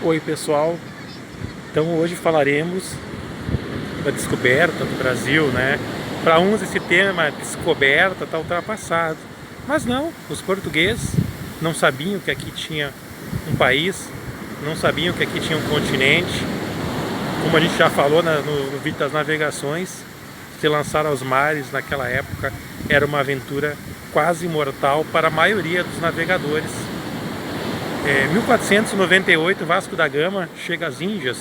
Oi pessoal, então hoje falaremos da descoberta do Brasil, né? Para uns esse tema descoberta está ultrapassado, mas não, os portugueses não sabiam que aqui tinha um país, não sabiam que aqui tinha um continente. Como a gente já falou no vídeo das navegações, se lançar aos mares naquela época era uma aventura quase mortal para a maioria dos navegadores. 1498, Vasco da Gama chega às Índias,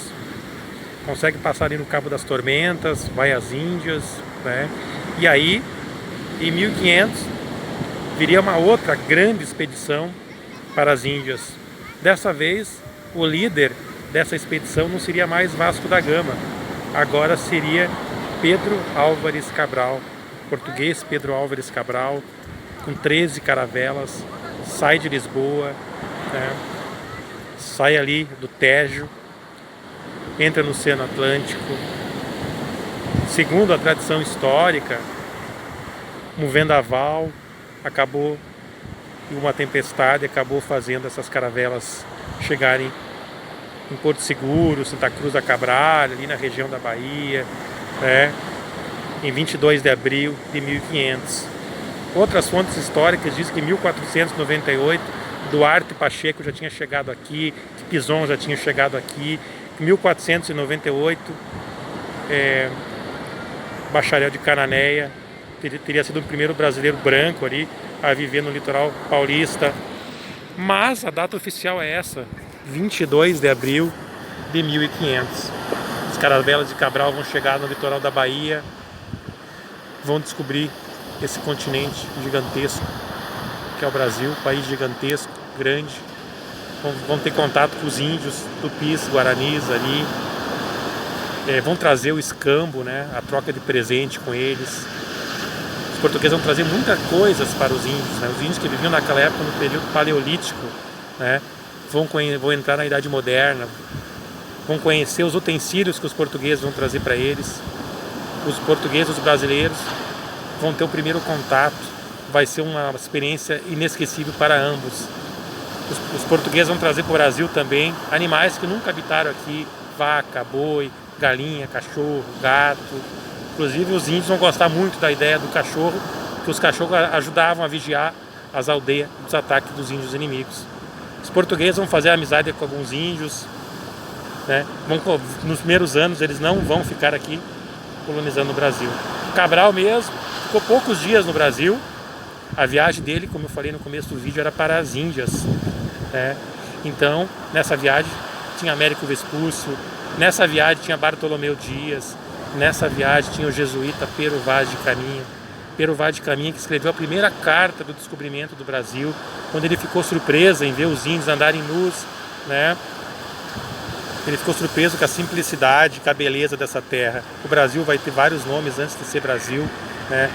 consegue passar ali no Cabo das Tormentas, vai às Índias, né? E aí, em 1500, viria uma outra grande expedição para as Índias. Dessa vez, o líder dessa expedição não seria mais Vasco da Gama, agora seria Pedro Álvares Cabral, português Pedro Álvares Cabral, com 13 caravelas, sai de Lisboa, sai ali do Tejo, entra no Oceano Atlântico. Segundo a tradição histórica, um vendaval acabou, e uma tempestade acabou fazendo essas caravelas chegarem em Porto Seguro, Santa Cruz da Cabral, ali na região da Bahia, em 22 de abril de 1500. Outras fontes históricas dizem que em 1498 Duarte Pacheco já tinha chegado aqui, que Pizon já tinha chegado aqui. Em 1498, Bacharel de Cananéia teria sido o primeiro brasileiro branco ali a viver no litoral paulista. Mas a data oficial é essa, 22 de abril de 1500. As caravelas de Cabral vão chegar no litoral da Bahia, vão descobrir esse continente gigantesco que é o Brasil, país gigantesco, grande. Vão ter contato com os índios, tupis, guaranis ali, vão trazer o escambo, né, a troca de presente com eles. Os portugueses vão trazer muitas coisas para os índios, né? Os índios que viviam naquela época no período paleolítico, né, vão entrar na Idade Moderna, vão conhecer os utensílios que os portugueses vão trazer para eles. Os portugueses, os brasileiros vão ter o primeiro contato. Vai ser uma experiência inesquecível para ambos. Os portugueses vão trazer para o Brasil também animais que nunca habitaram aqui: vaca, boi, galinha, cachorro, gato. Inclusive os índios vão gostar muito da ideia do cachorro, que os cachorros ajudavam a vigiar as aldeias dos ataques dos índios inimigos. Os portugueses vão fazer amizade com alguns índios, né? Nos primeiros anos eles não vão ficar aqui colonizando o Brasil. Cabral mesmo ficou poucos dias no Brasil. A viagem dele, como eu falei no começo do vídeo, era para as Índias, né? Então, nessa viagem tinha Américo Vespúcio, nessa viagem tinha Bartolomeu Dias, nessa viagem tinha o jesuíta Pero Vaz de Caminha. Pero Vaz de Caminha, que escreveu a primeira carta do descobrimento do Brasil, quando ele ficou surpreso em ver os índios andarem nus, né? Ele ficou surpreso com a simplicidade, com a beleza dessa terra. O Brasil vai ter vários nomes antes de ser Brasil, né?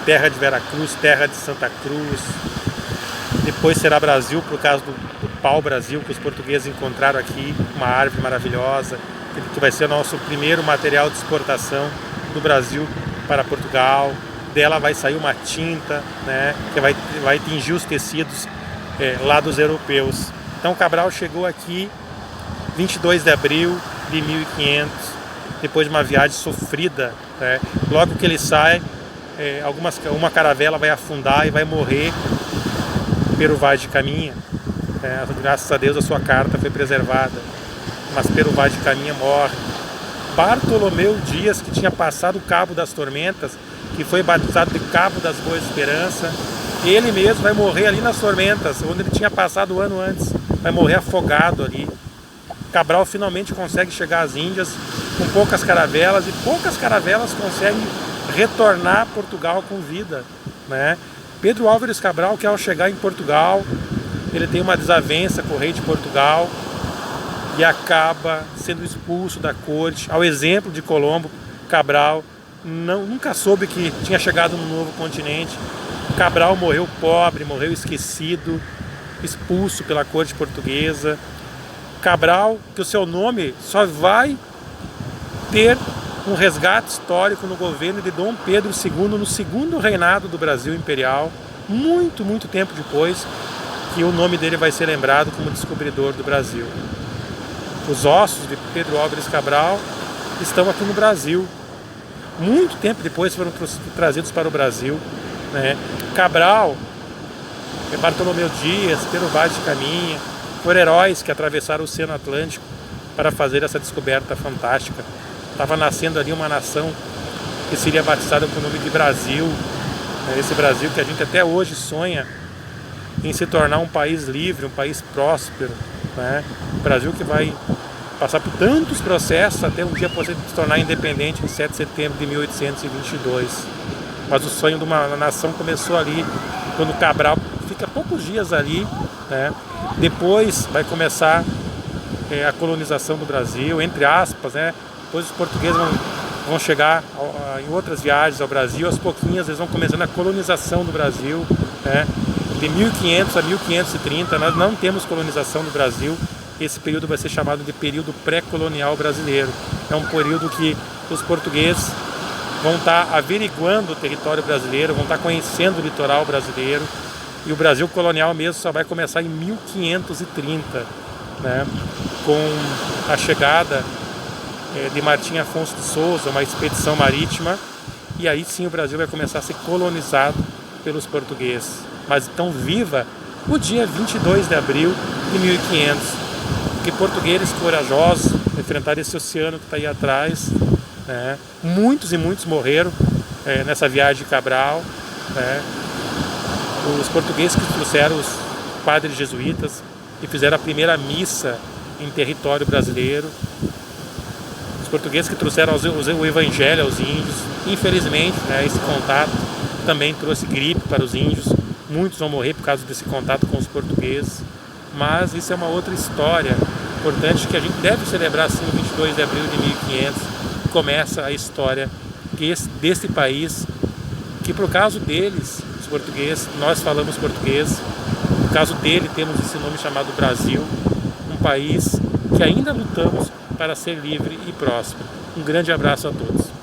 Terra de Veracruz, terra de Santa Cruz, depois será Brasil por causa do pau-brasil que os portugueses encontraram aqui, uma árvore maravilhosa, que vai ser o nosso primeiro material de exportação do Brasil para Portugal. Dela vai sair uma tinta, né, que vai tingir os tecidos lá dos europeus. Então Cabral chegou aqui 22 de abril de 1500, depois de uma viagem sofrida, né? Logo que ele sai, uma caravela vai afundar e vai morrer. Pero Vaz de Caminha, graças a Deus a sua carta foi preservada, mas Pero Vaz de Caminha morre. Bartolomeu Dias, que tinha passado o Cabo das Tormentas, que foi batizado de Cabo das Boas Esperanças, ele mesmo vai morrer ali nas Tormentas, onde ele tinha passado o ano antes, vai morrer afogado ali. Cabral finalmente consegue chegar às Índias com poucas caravelas, e poucas caravelas conseguem retornar a Portugal com vida, né? Pedro Álvares Cabral, que ao chegar em Portugal, ele tem uma desavença com o rei de Portugal e acaba sendo expulso da corte. Ao exemplo de Colombo, Cabral nunca soube que tinha chegado no novo continente. Cabral morreu pobre, morreu esquecido, expulso pela corte portuguesa. Cabral, que o seu nome só vai ter um resgate histórico no governo de Dom Pedro II, no segundo reinado do Brasil Imperial, muito tempo depois, que o nome dele vai ser lembrado como descobridor do Brasil. Os ossos de Pedro Álvares Cabral estão aqui no Brasil. Muito tempo depois foram trazidos para o Brasil, né? Cabral, Bartolomeu Dias, Pedro Vaz de Caminha, foram heróis que atravessaram o Oceano Atlântico para fazer essa descoberta fantástica. Estava nascendo ali uma nação que seria batizada com o nome de Brasil, né? Esse Brasil que a gente até hoje sonha em se tornar um país livre, um país próspero, né? Um Brasil que vai passar por tantos processos até um dia poder se tornar independente em 7 de setembro de 1822. Mas o sonho de uma nação começou ali, quando Cabral fica poucos dias ali, né? Depois vai começar a colonização do Brasil, entre aspas, né? Depois os portugueses vão chegar em outras viagens ao Brasil, aos pouquinhos eles vão começando a colonização do Brasil, né? De 1500 a 1530 nós não temos colonização do Brasil. Esse período vai ser chamado de período pré-colonial brasileiro. É um período que os portugueses vão estar averiguando o território brasileiro, vão estar conhecendo o litoral brasileiro, e o Brasil colonial mesmo só vai começar em 1530, né? Com a chegada de Martim Afonso de Souza, uma expedição marítima, e aí sim o Brasil vai começar a ser colonizado pelos portugueses. Mas então viva o dia 22 de abril de 1500, que portugueses corajosos enfrentaram esse oceano que está aí atrás, né? Muitos e muitos morreram nessa viagem de Cabral, né? Os portugueses que trouxeram os padres jesuítas e fizeram a primeira missa em território brasileiro, os portugueses que trouxeram o evangelho aos índios. Infelizmente, né, esse contato também trouxe gripe para os índios. Muitos vão morrer por causa desse contato com os portugueses, mas isso é uma outra história importante que a gente deve celebrar sim, 22 de abril de 1500. Começa a história desse país, que por causa deles, os portugueses, nós falamos português, por causa dele temos esse nome chamado Brasil, um país que ainda lutamos para ser livre e próspero. Um grande abraço a todos.